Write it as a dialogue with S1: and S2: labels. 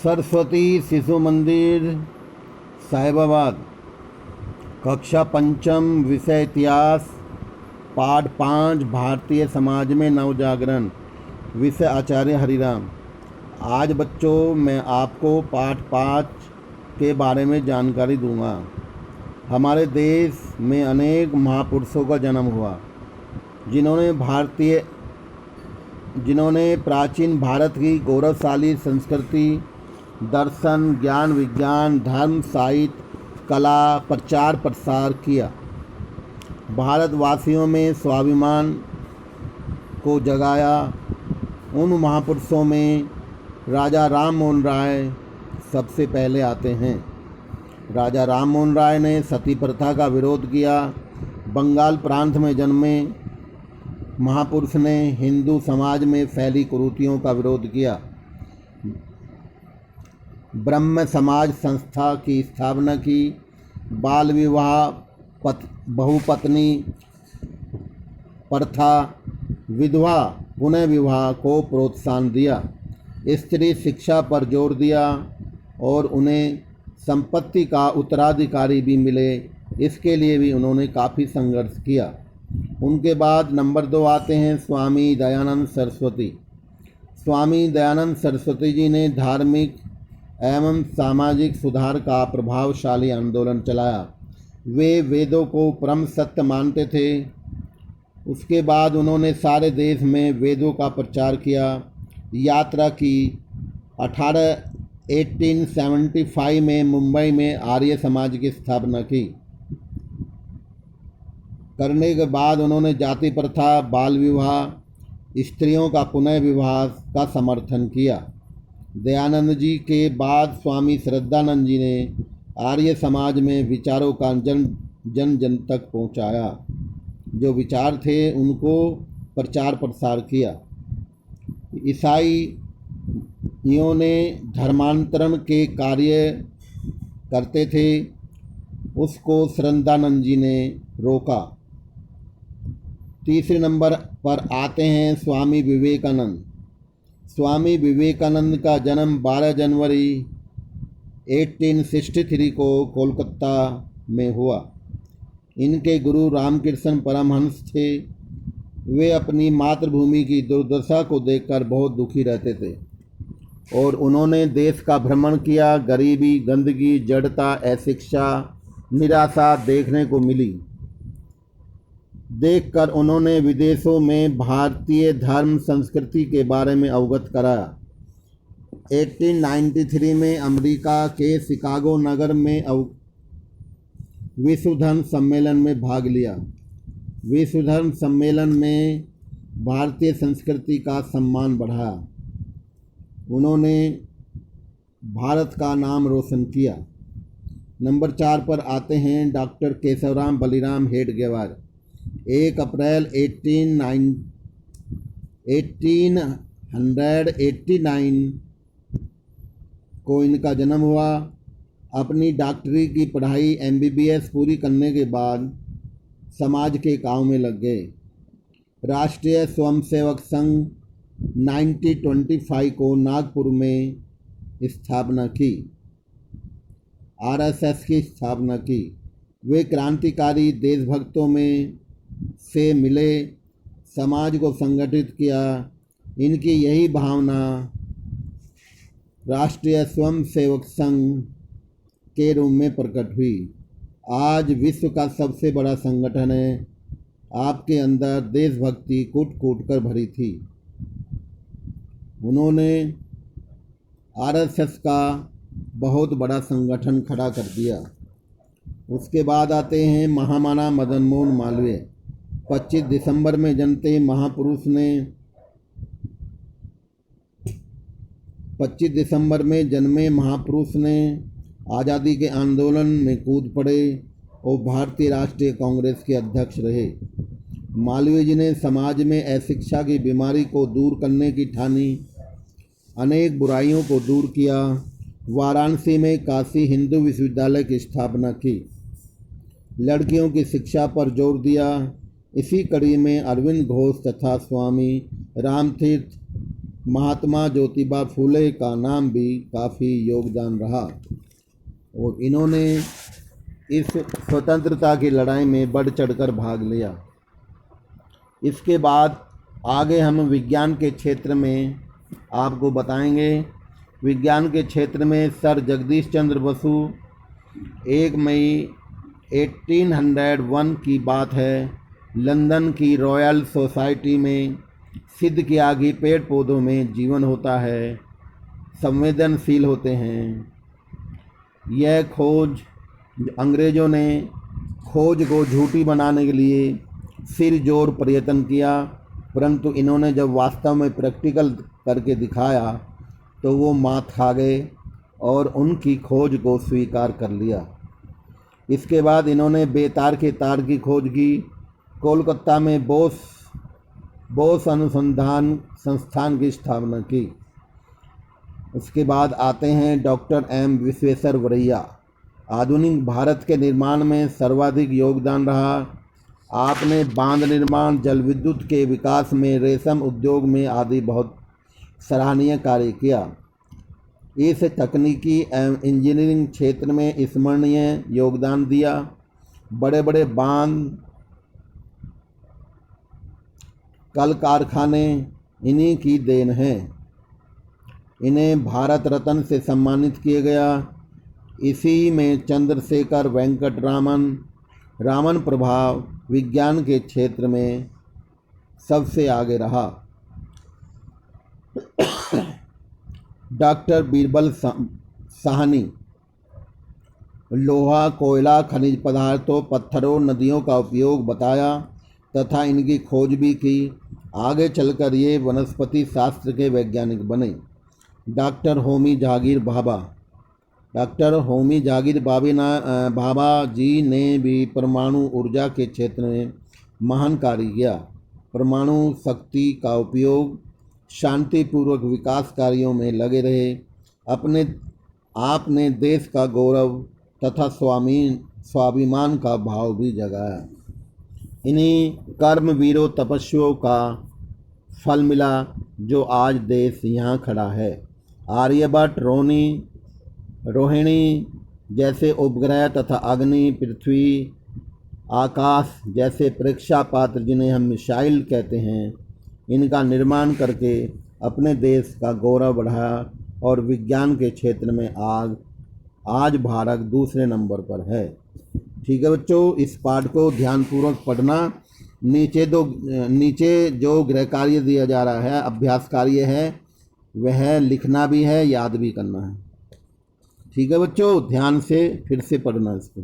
S1: सरस्वती शिशु मंदिर साहिबाबाद। कक्षा पंचम, विषय इतिहास, पाठ 5 भारतीय समाज में नवजागरण, विषय आचार्य हरिराम। आज बच्चों मैं आपको पाठ 5 के बारे में जानकारी दूंगा। हमारे देश में अनेक महापुरुषों का जन्म हुआ जिन्होंने प्राचीन भारत की गौरवशाली संस्कृति, दर्शन, ज्ञान, विज्ञान, धर्म, साहित्य, कला प्रचार प्रसार किया। भारतवासियों में स्वाभिमान को जगाया। उन महापुरुषों में राजा राम मोहन राय सबसे पहले आते हैं। राजा राम मोहन राय ने सती प्रथा का विरोध किया। बंगाल प्रांत में जन्मे महापुरुष ने हिंदू समाज में फैली कुरीतियों का विरोध किया। ब्रह्म समाज संस्था की स्थापना की। बाल विवाह, बहुपत्नी प्रथा, विधवा पुनः विवाह को प्रोत्साहन दिया। स्त्री शिक्षा पर जोर दिया और उन्हें संपत्ति का उत्तराधिकारी भी मिले, इसके लिए भी उन्होंने काफ़ी संघर्ष किया। उनके बाद नंबर 2 आते हैं स्वामी दयानंद सरस्वती। स्वामी दयानंद सरस्वती जी ने धार्मिक एवं सामाजिक सुधार का प्रभावशाली आंदोलन चलाया। वे वेदों को परम सत्य मानते थे। उसके बाद उन्होंने सारे देश में वेदों का प्रचार किया, यात्रा की। 1875 में मुंबई में आर्य समाज की स्थापना की। करने के बाद उन्होंने जाति प्रथा, बाल विवाह, स्त्रियों का पुनः विवाह का समर्थन किया। दयानंद जी के बाद स्वामी श्रद्धानंद जी ने आर्य समाज में विचारों का जन जन तक पहुंचाया। जो विचार थे उनको प्रचार प्रसार किया। ईसाइयों ने धर्मांतरण के कार्य करते थे, उसको श्रद्धानंद जी ने रोका। तीसरे नंबर पर आते हैं स्वामी विवेकानंद। स्वामी विवेकानंद का जन्म 12 जनवरी 1863 को कोलकाता में हुआ। इनके गुरु रामकृष्ण परमहंस थे। वे अपनी मातृभूमि की दुर्दशा को देखकर बहुत दुखी रहते थे और उन्होंने देश का भ्रमण किया। गरीबी, गंदगी, जड़ता, अशिक्षा, निराशा देखने को मिली। देखकर उन्होंने विदेशों में भारतीय धर्म संस्कृति के बारे में अवगत कराया। 1893 में अमेरिका के शिकागो नगर में विश्व धर्म सम्मेलन में भाग लिया। विश्व धर्म सम्मेलन में भारतीय संस्कृति का सम्मान बढ़ाया। उन्होंने भारत का नाम रोशन किया। नंबर 4 पर आते हैं डॉक्टर केशवराम बलिराम हेडगेवार। 1 अप्रैल 1889 को इनका जन्म हुआ। अपनी डॉक्टरी की पढ़ाई MBBS पूरी करने के बाद समाज के काम में लग गए। राष्ट्रीय स्वयंसेवक संघ 1925 को नागपुर में स्थापना की। RSS की स्थापना की। वे क्रांतिकारी देशभक्तों में से मिले, समाज को संगठित किया। इनकी यही भावना राष्ट्रीय स्वयंसेवक संघ के रूप में प्रकट हुई। आज विश्व का सबसे बड़ा संगठन है। आपके अंदर देशभक्ति कूट कूट कर भरी थी। उन्होंने RSS का बहुत बड़ा संगठन खड़ा कर दिया। उसके बाद आते हैं महामना मदन मोहन मालवीय। 25 दिसंबर में जन्मे महापुरुष ने आज़ादी के आंदोलन में कूद पड़े और भारतीय राष्ट्रीय कांग्रेस के अध्यक्ष रहे। मालवीय जी ने समाज में अशिक्षा की बीमारी को दूर करने की ठानी। अनेक बुराइयों को दूर किया। वाराणसी में काशी हिंदू विश्वविद्यालय की स्थापना की। लड़कियों की शिक्षा पर जोर दिया। इसी कड़ी में अरविंद घोष तथा स्वामी रामतीर्थ महात्मा ज्योतिबा फूले का नाम भी काफ़ी योगदान रहा और इन्होंने इस स्वतंत्रता की लड़ाई में बढ़ चढ़कर भाग लिया। इसके बाद आगे हम विज्ञान के क्षेत्र में आपको बताएंगे। विज्ञान के क्षेत्र में सर जगदीश चंद्र बसु 1 मई 1801 की बात है, लंदन की रॉयल सोसाइटी में सिद्ध किया कि पेड़ पौधों में जीवन होता है, संवेदनशील होते हैं। यह खोज अंग्रेज़ों ने खोज को झूठी बनाने के लिए सिर जोर प्रयत्न किया, परंतु इन्होंने जब वास्तव में प्रैक्टिकल करके दिखाया तो वो मात खा गए और उनकी खोज को स्वीकार कर लिया। इसके बाद इन्होंने बेतार के तार की खोज की। कोलकाता में बोस अनुसंधान संस्थान की स्थापना की। उसके बाद आते हैं डॉक्टर एम विश्वेश्वरैया। आधुनिक भारत के निर्माण में सर्वाधिक योगदान रहा। आपने बांध निर्माण, जल विद्युत के विकास में, रेशम उद्योग में आदि बहुत सराहनीय कार्य किया। इस तकनीकी एवं इंजीनियरिंग क्षेत्र में स्मरणीय योगदान दिया। बड़े बड़े बांध, कल कारखाने इन्हीं की देन है। इन्हें भारत रत्न से सम्मानित किया गया। इसी में चंद्रशेखर वेंकट रामन प्रभाव विज्ञान के क्षेत्र में सबसे आगे रहा। डॉक्टर बीरबल साहनी लोहा, कोयला, खनिज पदार्थों, पत्थरों, नदियों का उपयोग बताया तथा इनकी खोज भी की। आगे चलकर ये वनस्पति शास्त्र के वैज्ञानिक बने। डॉक्टर होमी जहांगीर भाभा जी ने भी परमाणु ऊर्जा के क्षेत्र में महान कार्य किया। परमाणु शक्ति का उपयोग शांतिपूर्वक विकास कार्यों में लगे रहे। आपने देश का गौरव तथा स्वाभिमान का भाव भी जगाया। इन्हीं कर्मवीरों तपस्वियों का फल मिला जो आज देश यहाँ खड़ा है। आर्यभट्ट, रोहिणी जैसे उपग्रह तथा अग्नि, पृथ्वी, आकाश जैसे परीक्षा पात्र जिन्हें हम मिसाइल कहते हैं, इनका निर्माण करके अपने देश का गौरव बढ़ाया और विज्ञान के क्षेत्र में आज भारत दूसरे नंबर पर है। ठीक है बच्चों, इस पाठ को ध्यानपूर्वक पढ़ना। नीचे जो गृह कार्य दिया जा रहा है, अभ्यास कार्य है, वह लिखना भी है, याद भी करना है। ठीक है बच्चों, ध्यान से फिर से पढ़ना इसको।